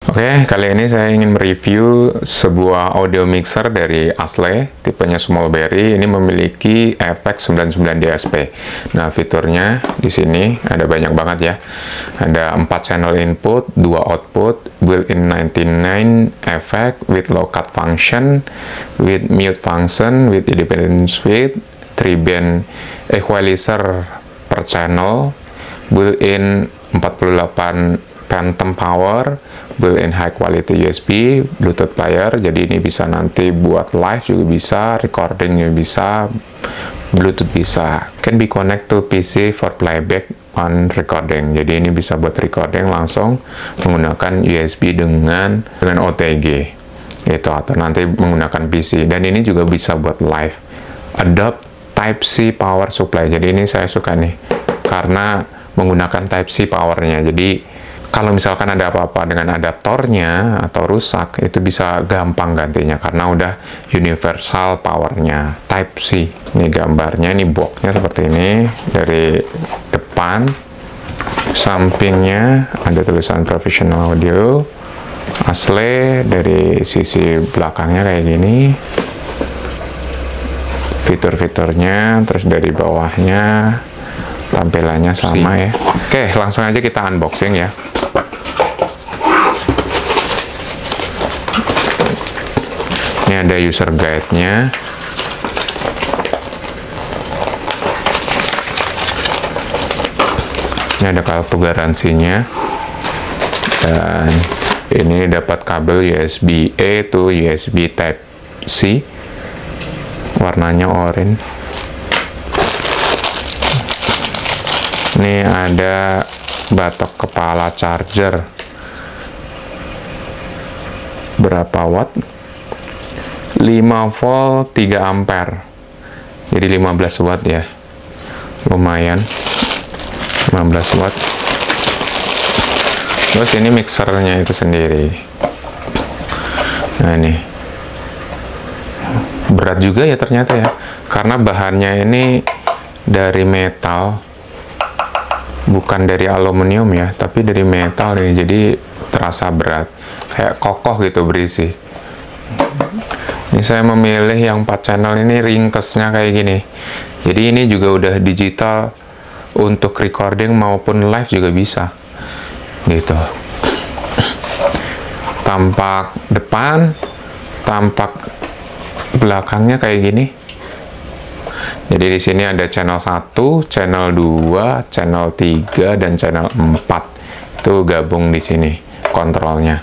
Oke, kali ini saya ingin mereview sebuah audio mixer dari Asle, tipenya Smallberry. Ini memiliki efek 99 DSP. Nah, fiturnya di sini ada banyak banget ya. Ada 4 channel input, 2 output, built-in 99 effect with low cut function, with mute function, with independent switch, 3 band equalizer per channel, built-in 48 phantom power, built-in high quality USB, Bluetooth player. Jadi ini bisa nanti buat live juga bisa, recording juga bisa, Bluetooth bisa. Can be connect to PC for playback on recording. Jadi ini bisa buat recording langsung menggunakan USB dengan OTG itu, atau nanti menggunakan PC. Dan ini juga bisa buat live. Adopt Type-C power supply. Jadi ini saya suka nih karena menggunakan Type-C powernya. Jadi kalau misalkan ada apa-apa dengan adaptornya atau rusak, itu bisa gampang gantinya karena udah universal powernya Type-C. Ini gambarnya, ini boxnya seperti ini. Dari depan, sampingnya ada tulisan Professional Audio Asle. Dari sisi belakangnya kayak gini fitur-fiturnya, terus dari bawahnya tampilannya sama ya. Oke, langsung aja kita unboxing ya. Ini ada user guide-nya. Ini ada kartu garansinya. Dan ini dapat kabel USB-A to USB Type-C. Warnanya oranye. Ini ada batok kepala charger. Berapa watt? 5 volt 3 ampere. Jadi 15 watt ya. Lumayan. 15 watt. Terus ini mixernya itu sendiri. Nah, ini. Berat juga ya ternyata ya. Karena bahannya ini dari metal. Bukan dari aluminium ya, tapi dari metal ini, jadi terasa berat, kayak kokoh gitu berisi. Ini saya memilih yang 4 channel ini, ringkesnya kayak gini. Jadi ini juga udah digital untuk recording maupun live juga bisa. Gitu. Tampak depan, tampak belakangnya kayak gini. Jadi di sini ada channel 1, channel 2, channel 3, dan channel 4. Itu gabung di sini kontrolnya.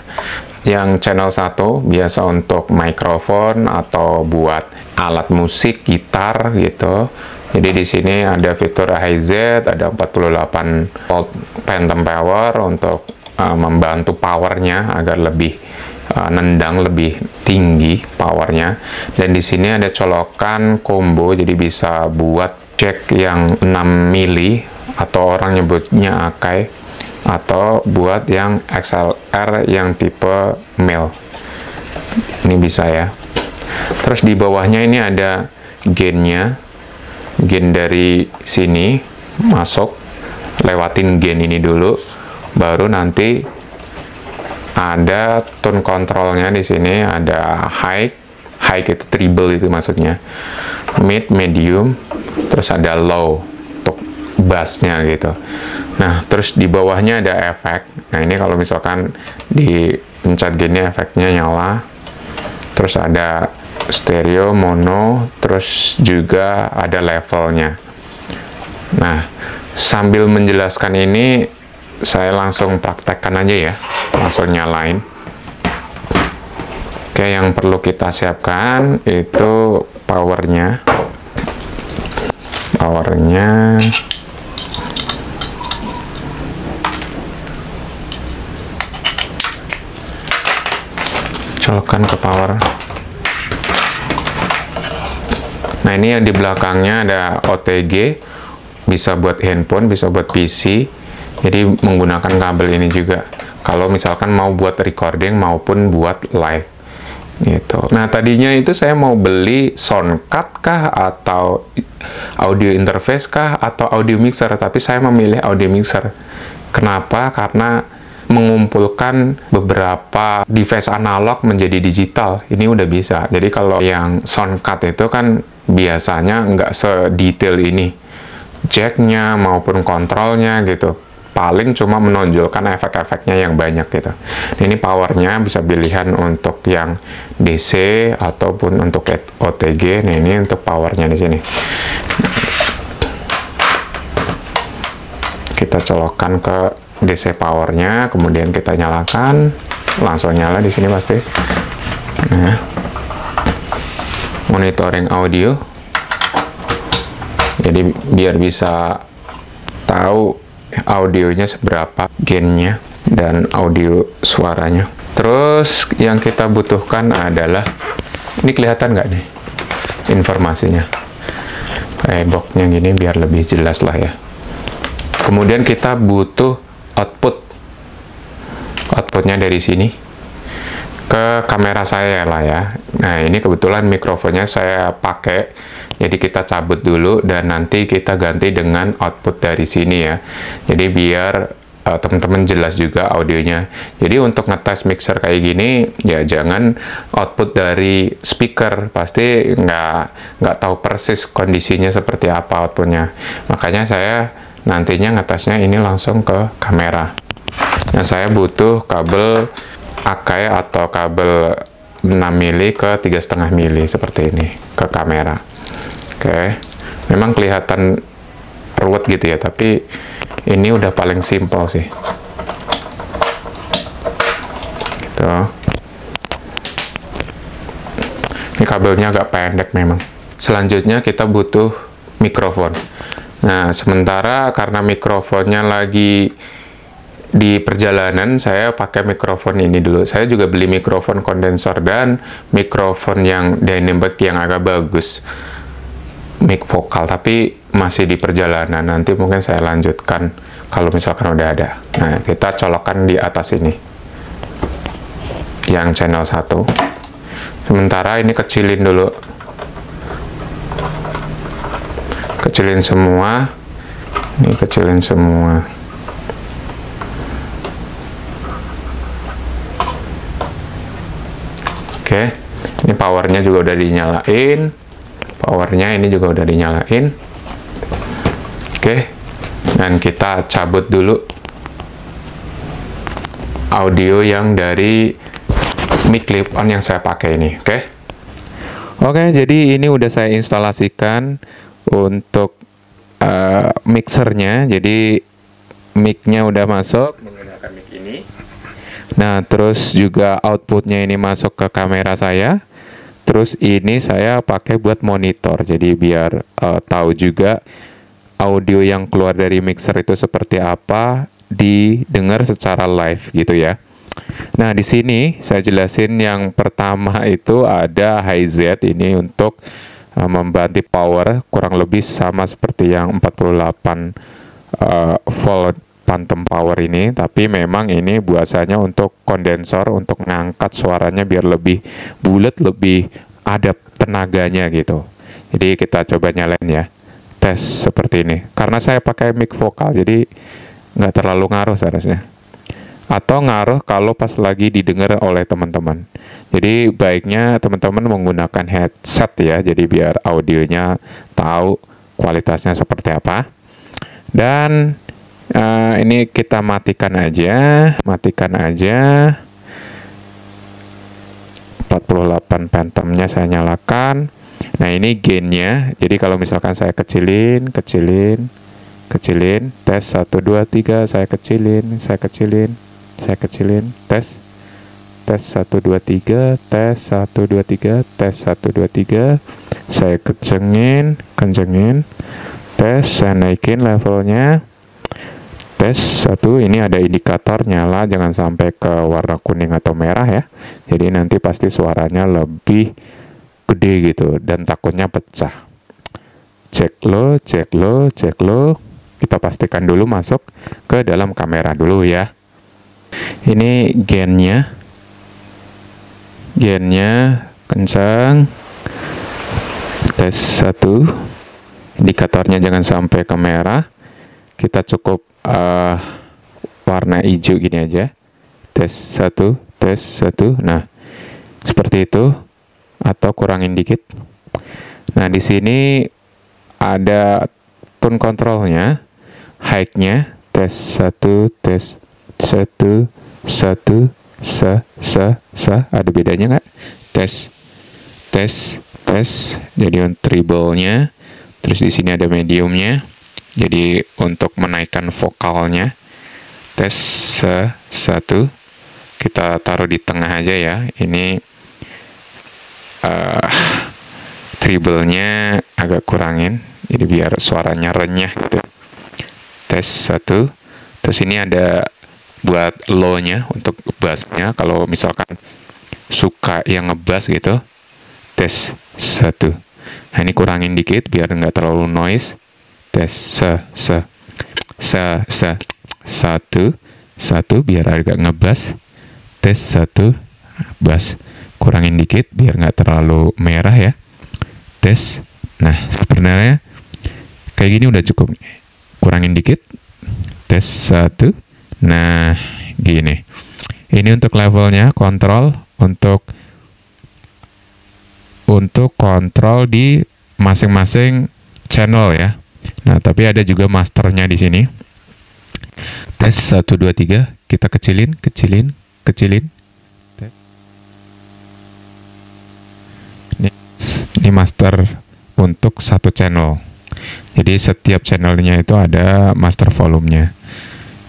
Yang channel 1 biasa untuk mikrofon atau buat alat musik, gitar gitu. Jadi di sini ada fitur AHZ, ada 48 volt phantom power untuk membantu powernya agar lebih nendang, lebih tinggi powernya. Dan di sini ada colokan combo, jadi bisa buat jack yang 6 mili atau orang nyebutnya Akai, atau buat yang XLR yang tipe male. Ini bisa ya. Terus di bawahnya ini ada gainnya, gain dari sini masuk, lewatin gain ini dulu, baru nanti ada tone controlnya. Di sini ada high itu treble itu maksudnya, mid, medium, terus ada low untuk bassnya gitu. Nah, terus di bawahnya ada efek. Nah, ini kalau misalkan dipencet gini efeknya nyala. Terus ada stereo, mono, terus juga ada levelnya. Nah, sambil menjelaskan ini, saya langsung praktekkan aja ya, langsung nyalain. Oke, yang perlu kita siapkan itu powernya. Colokan ke power. Nah, ini yang di belakangnya ada OTG, bisa buat handphone, bisa buat PC. Jadi menggunakan kabel ini juga kalau misalkan mau buat recording maupun buat live gitu. Nah, tadinya itu saya mau beli sound card kah, atau audio interface kah, atau audio mixer, tapi saya memilih audio mixer. Kenapa? Karena mengumpulkan beberapa device analog menjadi digital. Ini udah bisa. Jadi kalau yang sound card itu kan biasanya nggak sedetail ini, jacknya maupun kontrolnya gitu, paling cuma menonjolkan efek-efeknya yang banyak gitu. Ini powernya bisa pilihan untuk yang DC ataupun untuk OTG. Nah, ini untuk powernya di sini. Kita colokkan ke DC powernya, kemudian kita nyalakan, langsung nyala di sini pasti. Nah, monitoring audio. Jadi biar bisa tahu audionya seberapa gainnya dan audio suaranya. Terus yang kita butuhkan adalah, ini kelihatan nggak nih informasinya, kayak boxnya gini biar lebih jelas lah ya. Kemudian kita butuh outputnya dari sini ke kamera saya lah ya. Nah, ini kebetulan mikrofonnya saya pakai, jadi kita cabut dulu dan nanti kita ganti dengan output dari sini ya. Jadi biar teman-teman jelas juga audionya. Jadi untuk ngetes mixer kayak gini ya jangan output dari speaker, pasti nggak tahu persis kondisinya seperti apa outputnya. Makanya saya nantinya ngetesnya ini langsung ke kamera. Nah, saya butuh kabel Akai atau kabel 6 mili ke 3,5 mili seperti ini ke kamera. Oke, memang kelihatan ruwet gitu ya, tapi ini udah paling simpel sih. Gitu. Ini kabelnya agak pendek memang. Selanjutnya kita butuh mikrofon. Nah, sementara karena mikrofonnya lagi di perjalanan, saya pakai mikrofon ini dulu. Saya juga beli mikrofon kondensor dan mikrofon yang dynamic yang agak bagus, mic vokal, tapi masih di perjalanan. Nanti mungkin saya lanjutkan kalau misalkan udah ada. Nah, kita colokkan di atas ini yang channel 1. Sementara ini kecilin dulu, kecilin semua, ini kecilin semua. Oke, ini powernya juga udah dinyalain, powernya ini juga udah dinyalain. Oke, dan kita cabut dulu audio yang dari mic clip on yang saya pakai ini. Oke, jadi ini udah saya instalasikan untuk mixernya. Jadi mic-nya udah masuk menggunakan mic ini. Nah, terus juga outputnya ini masuk ke kamera saya. Terus ini saya pakai buat monitor. Jadi biar tahu juga audio yang keluar dari mixer itu seperti apa, didengar secara live gitu ya. Nah, di sini saya jelasin yang pertama itu ada high Z, ini untuk membantu power, kurang lebih sama seperti yang 48 volt phantom power ini, tapi memang ini biasanya untuk kondensor, untuk ngangkat suaranya biar lebih bulat, lebih ada tenaganya gitu. Jadi kita coba nyalain ya, tes seperti ini. Karena saya pakai mic vokal, jadi nggak terlalu ngaruh seharusnya. Atau ngaruh kalau pas lagi didengar oleh teman-teman. Jadi baiknya teman-teman menggunakan headset ya, jadi biar audionya tahu kualitasnya seperti apa. Dan ini kita matikan aja. 48 phantomnya saya nyalakan. Nah, ini gainnya. Jadi kalau misalkan saya kecilin, tes 1 2 3, saya kecilin, tes 1 2 3, tes 1 2 3, tes 1 2 3, saya kencengin, tes, saya naikin levelnya, tes 1, ini ada indikator nyala, jangan sampai ke warna kuning atau merah ya, jadi nanti pasti suaranya lebih gede gitu, dan takutnya pecah. Cek low, kita pastikan dulu masuk ke dalam kamera dulu ya. Ini gainnya kencang, tes 1, indikatornya jangan sampai ke merah, kita cukup warna hijau gini aja, tes 1, tes 1. Nah, seperti itu, atau kurangin dikit. Nah, di sini ada tone controlnya, high-nya, tes 1, tes 1, 1, ada bedanya nggak? Tes, tes, tes. Jadi untuk treble-nya, terus di sini ada medium-nya. Jadi untuk menaikkan vokalnya, tes 1. Kita taruh di tengah aja ya. Ini treble-nya agak kurangin, jadi biar suaranya renyah gitu. Tes 1. Terus ini ada buat low-nya untuk bass-nya, kalau misalkan suka yang ngebass gitu. Tes 1. Nah, ini kurangin dikit biar nggak terlalu noise. Tes 1, 1 biar agak ngebass. Tes 1, bass. Kurangin dikit biar nggak terlalu merah ya. Tes. Nah, sebenarnya kayak gini udah cukup. Kurangin dikit. Tes 1. Nah, gini. Ini untuk levelnya, kontrol untuk kontrol di masing-masing channel ya. Nah, tapi ada juga masternya di sini. Tes 1, 2, 3. Kita kecilin. Ini master untuk satu channel. Jadi setiap channelnya itu ada master volumenya.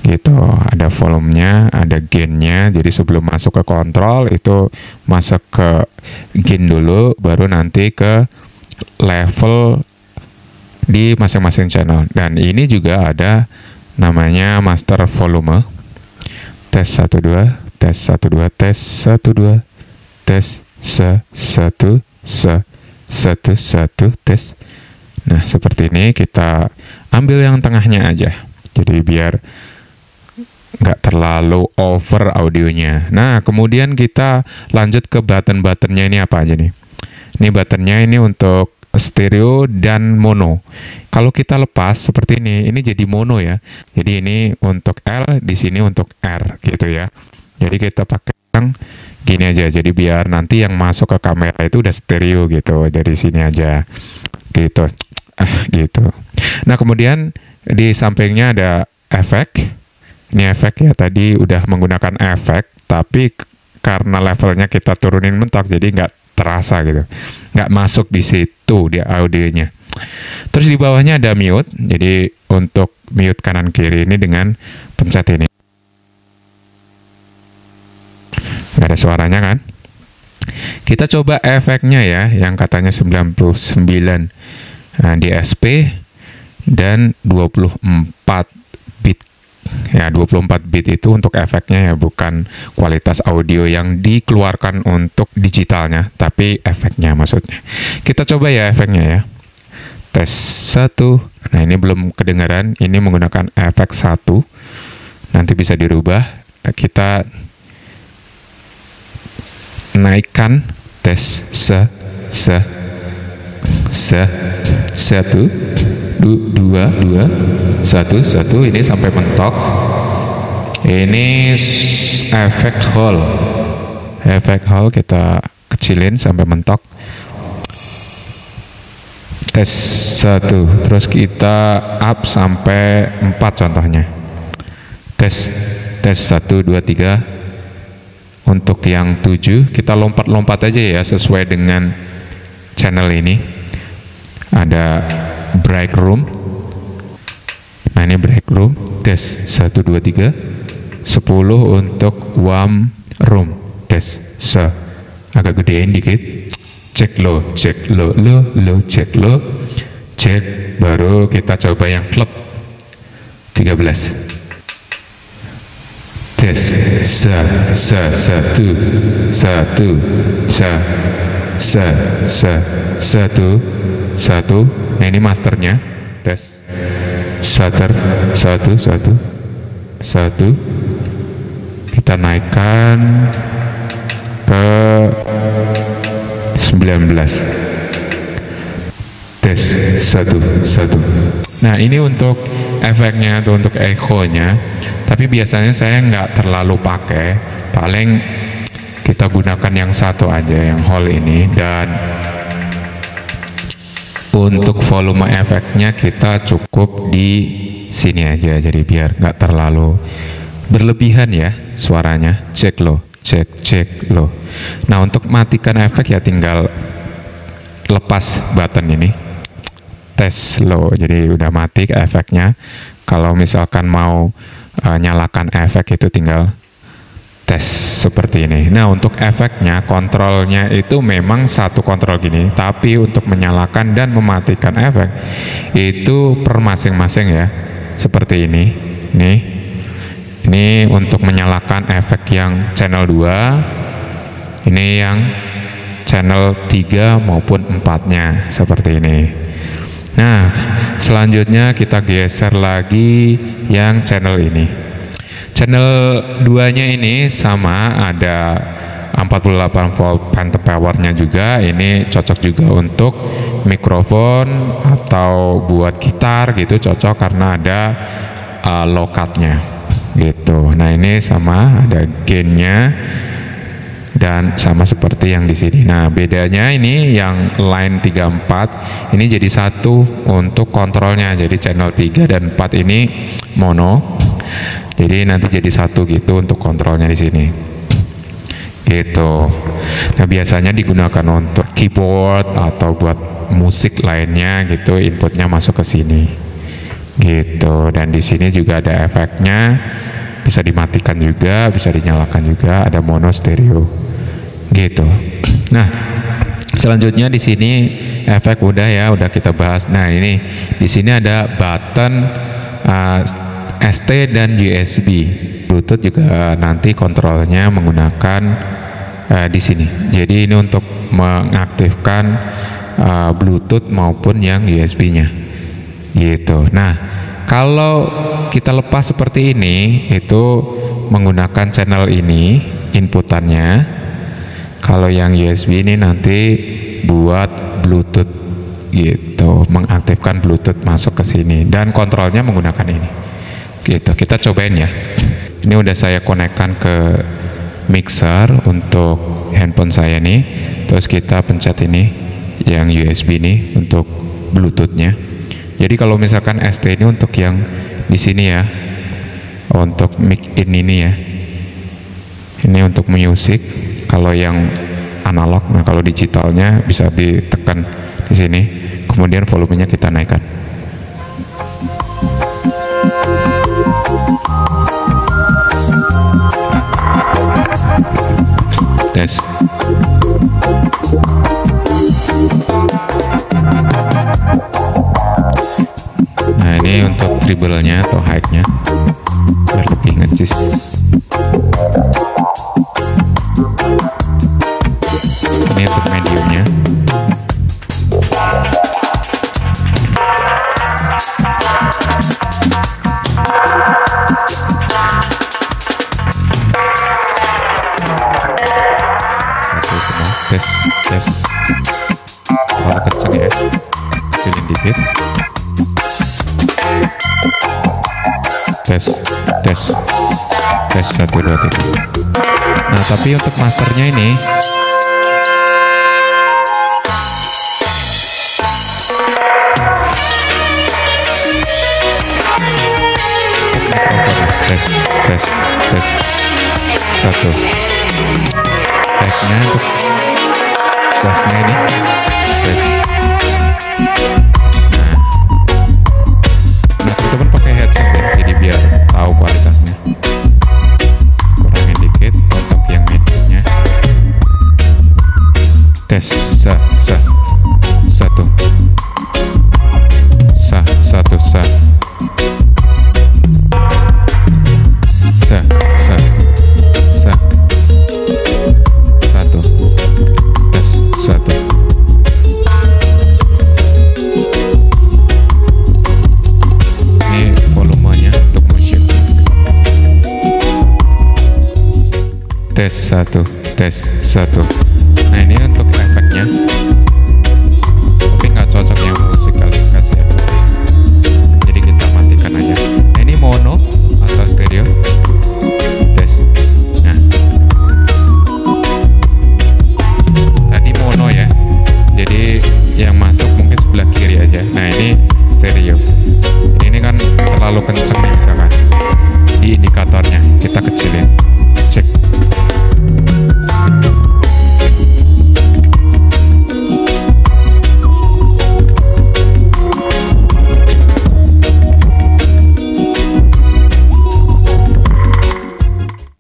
Gitu, ada volumenya, ada gainnya. Jadi sebelum masuk ke kontrol itu masuk ke gain dulu, baru nanti ke level di masing-masing channel. Dan ini juga ada namanya master volume. Tes 1, 2, tes 1, 2, tes 1, 2, tes 1, 1, tes. Nah, seperti ini kita ambil yang tengahnya aja. Jadi biar nggak terlalu over audionya. Nah, kemudian kita lanjut ke button-buttonnya. Ini apa aja nih? Ini buttonnya ini untuk stereo dan mono. Kalau kita lepas seperti ini jadi mono ya. Jadi ini untuk L, di sini untuk R gitu ya. Jadi kita pakai yang gini aja. Jadi biar nanti yang masuk ke kamera itu udah stereo gitu. Dari sini aja gitu. Gitu. Nah, kemudian di sampingnya ada efek. Ini efek ya, tadi udah menggunakan efek, tapi karena levelnya kita turunin mentok, jadi nggak terasa gitu. Nggak masuk di situ, di audionya. Terus di bawahnya ada mute, jadi untuk mute kanan kiri ini dengan pencet ini. Nggak ada suaranya kan? Kita coba efeknya ya, yang katanya 99 di SP dan 24 bit. Ya, 24 bit itu untuk efeknya ya, bukan kualitas audio yang dikeluarkan untuk digitalnya, tapi efeknya maksudnya. Kita coba ya efeknya ya. Tes 1. Nah, ini belum kedengaran, ini menggunakan efek 1. Nanti bisa dirubah. Kita naikkan tes 1, 2, 1, ini sampai mentok. Ini efek hall. Efek hall kita kecilin sampai mentok. Tes 1, terus kita up sampai 4 contohnya. Tes 1, 2, 3. Untuk yang 7 kita lompat-lompat aja ya, sesuai dengan channel ini. Ada break room. Nah, ini break room. Tes 1, 2, 3. 10 untuk warm room. Tes agak gedein dikit. Cek low, cek low, cek low, cek. Baru kita coba yang club 13. Tes 1. Nah, ini masternya. Tes shutter 1. Kita naikkan ke 19. Tes 1. Nah, ini untuk efeknya tuh untuk echo-nya, tapi biasanya saya nggak terlalu pakai, paling kita gunakan yang satu aja, yang whole ini. Dan untuk volume efeknya kita cukup di sini aja, jadi biar nggak terlalu berlebihan ya suaranya. Cek low, cek low. Nah, untuk matikan efek ya tinggal lepas button ini, tes low, jadi udah mati efeknya. Kalau misalkan mau nyalakan efek itu tinggal tes seperti ini. Nah, untuk efeknya, kontrolnya itu memang satu kontrol gini, tapi untuk menyalakan dan mematikan efek itu per masing-masing ya, seperti ini. Ini untuk menyalakan efek yang channel 2, ini yang channel 3 maupun 4-nya seperti ini. Nah, selanjutnya kita geser lagi yang channel ini. Channel 2-nya ini sama, ada 48 volt phantom power-nya juga. Ini cocok juga untuk mikrofon atau buat gitar gitu, cocok karena ada low cut-nya gitu. Nah, ini sama, ada gain-nya dan sama seperti yang di sini. Nah, bedanya ini yang line 34 ini jadi satu untuk kontrolnya. Jadi channel 3 dan 4 ini mono. Jadi nanti jadi satu gitu untuk kontrolnya di sini. Gitu. Nah, biasanya digunakan untuk keyboard atau buat musik lainnya gitu, inputnya masuk ke sini. Gitu. Dan di sini juga ada efeknya. Bisa dimatikan juga, bisa dinyalakan juga, ada mono stereo. Gitu. Nah, selanjutnya di sini efek udah ya, udah kita bahas. Nah, ini di sini ada button ST dan USB. Bluetooth juga nanti kontrolnya menggunakan di sini. Jadi ini untuk mengaktifkan Bluetooth maupun yang USB-nya. Gitu. Nah, kalau kita lepas seperti ini, itu menggunakan channel ini inputannya. Kalau yang USB ini nanti buat Bluetooth gitu, mengaktifkan Bluetooth masuk ke sini, dan kontrolnya menggunakan ini. Gitu, kita cobain ya. Ini udah saya konekkan ke mixer untuk handphone saya nih. Terus kita pencet ini yang USB ini untuk Bluetooth-nya. Jadi kalau misalkan ST ini untuk yang di sini ya, untuk mic in ini ya. Ini untuk music. Kalau yang analog, nah kalau digitalnya bisa ditekan di sini. Kemudian volumenya kita naikkan. Tes. Nah, ini untuk treble-nya atau high-nya biar lebih ngecis. Ini untuk mediumnya. Tes. Terlalu kenceng ya, kecilin dikit. Tes 1 2 3. Nah, tapi untuk masternya ini tes 1. Tesnya untuk bassnya ini tes. Nah, teman-teman pakai headset ya, jadi biar tahu kualitasnya. Kurangin dikit untuk yang mediumnya. Tes satu. Tes 1. Nah, ini untuk efeknya, tapi nggak cocok yang musik kali kasih. Jadi kita matikan aja. mono atau stereo. Tes. Nah, tadi mono ya, jadi yang masuk mungkin sebelah kiri aja. Nah, ini stereo. Ini kan terlalu kenceng nih misalkan di indikatornya, kita kecilin. Cek.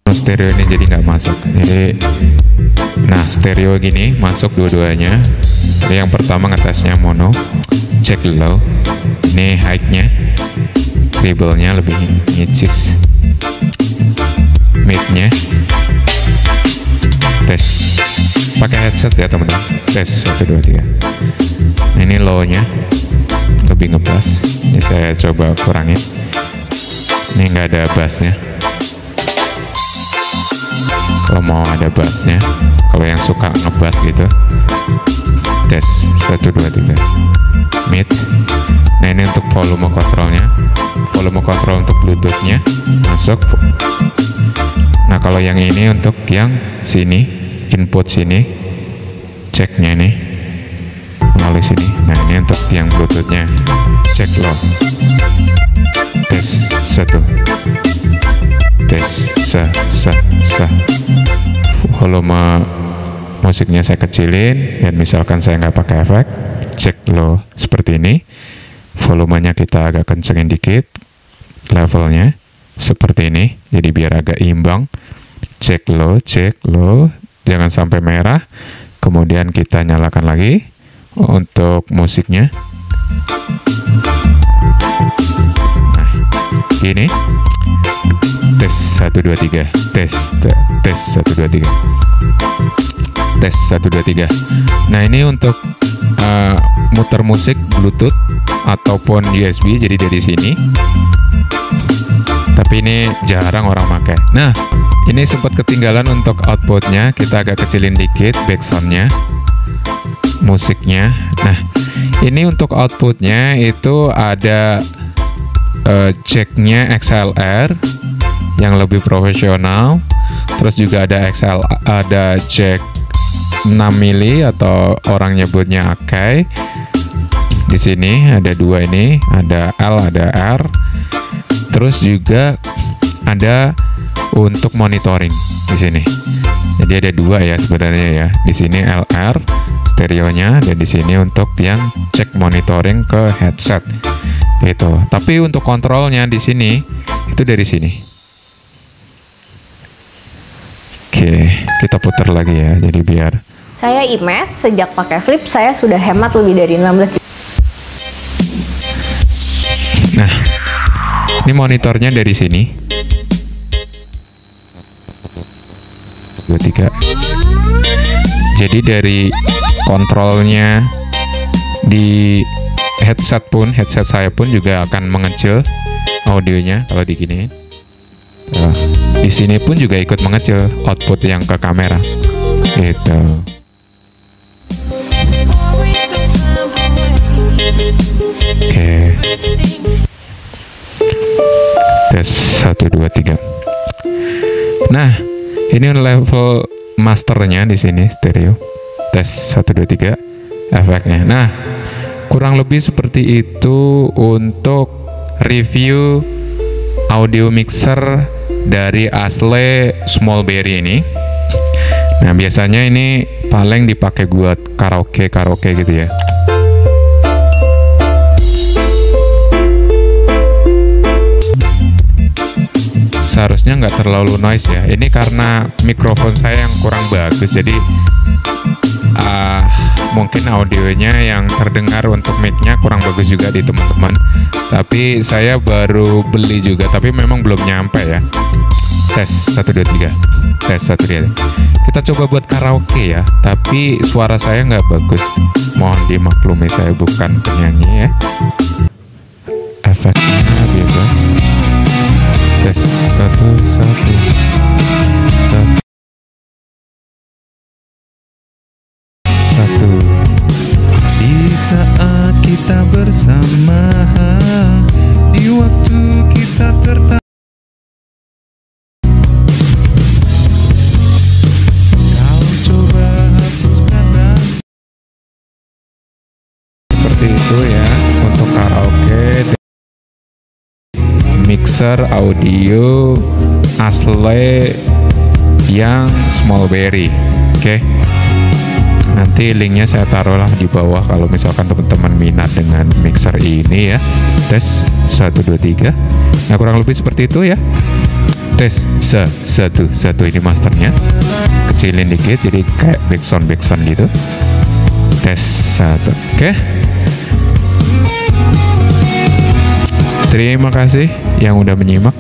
Stereo ini jadi nggak masuk. Jadi, nah stereo gini masuk dua-duanya. Jadi yang pertama ngetesnya mono, cek low. Ini high-nya, treble-nya lebih nyicis. Mid-nya, tes. Pakai headset ya teman-teman. Tes 1 2 3. Nah, ini low-nya lebih ngebass. Ini saya coba kurangin. Ini nggak ada bass-nya. Kalau mau ada bassnya, kalau yang suka ngebass gitu, tes 1 2 3. Mid. Nah, ini untuk volume kontrolnya, volume kontrol untuk bluetoothnya masuk. Nah, kalau yang ini untuk yang sini, input sini, ceknya ini melalui sini. Nah, ini untuk yang bluetoothnya, cek low. Tes 1. Tes sa. Volume musiknya saya kecilin, dan misalkan saya nggak pakai efek, cek low seperti ini. Volumenya kita agak kencengin dikit, levelnya seperti ini, jadi biar agak imbang. Cek low, jangan sampai merah. Kemudian kita nyalakan lagi untuk musiknya. Nah, ini tes 1 2 3. Tes 1 2 3. Tes 1 2 3. Nah, ini untuk muter musik Bluetooth ataupun USB, jadi dari sini. Tapi ini jarang orang pakai. Nah, ini sempat ketinggalan untuk outputnya. Kita agak kecilin dikit backsoundnya, musiknya. Nah, ini untuk outputnya itu ada jacknya XLR yang lebih profesional. Terus juga ada jack 6 mili atau orang nyebutnya Akai. Di sini ada dua, ini ada L, ada R. Terus juga ada untuk monitoring di sini. Jadi ada dua ya sebenarnya ya. Di sini LR stereonya, dan di sini untuk yang cek monitoring ke headset. Gitu. Tapi untuk kontrolnya di sini itu dari sini. Oke, kita putar lagi ya. Jadi biar saya Imes, sejak pakai Flip saya sudah hemat lebih dari 16 juta. Nah, ini monitornya dari sini. 23. Jadi dari kontrolnya di headset saya pun juga akan mengecil audionya kalau diginiin. Di sini pun juga ikut mengecil output yang ke kamera. Gitu. Oke. Tes 1 2 3. Nah, ini level masternya di sini stereo. Tes 1 2 3 efeknya. Nah, kurang lebih seperti itu untuk review audio mixer dari Asle Smallberry ini. Nah, biasanya ini paling dipakai buat karaoke gitu ya. Seharusnya nggak terlalu noise ya. Ini karena mikrofon saya yang kurang bagus, jadi mungkin audionya yang terdengar untuk mic-nya kurang bagus juga di teman-teman. Tapi saya baru beli juga, tapi memang belum nyampe ya. Tes 1 2 3. Tes 1 2 3. Kita coba buat karaoke ya, tapi suara saya nggak bagus. Mohon dimaklumi, saya bukan penyanyi ya. Efeknya bebas. Tes 1 1 1. Di saat kita bersama, di waktu kita mixer audio asli yang Smallberry. Oke. Nanti linknya saya taruhlah di bawah kalau misalkan teman-teman minat dengan mixer ini ya. Tes 1 2 3. Nah, kurang lebih seperti itu ya. Tes satu ini masternya. Kecilin dikit jadi kayak backsound gitu. Tes 1. Oke. Terima kasih yang udah menyimak.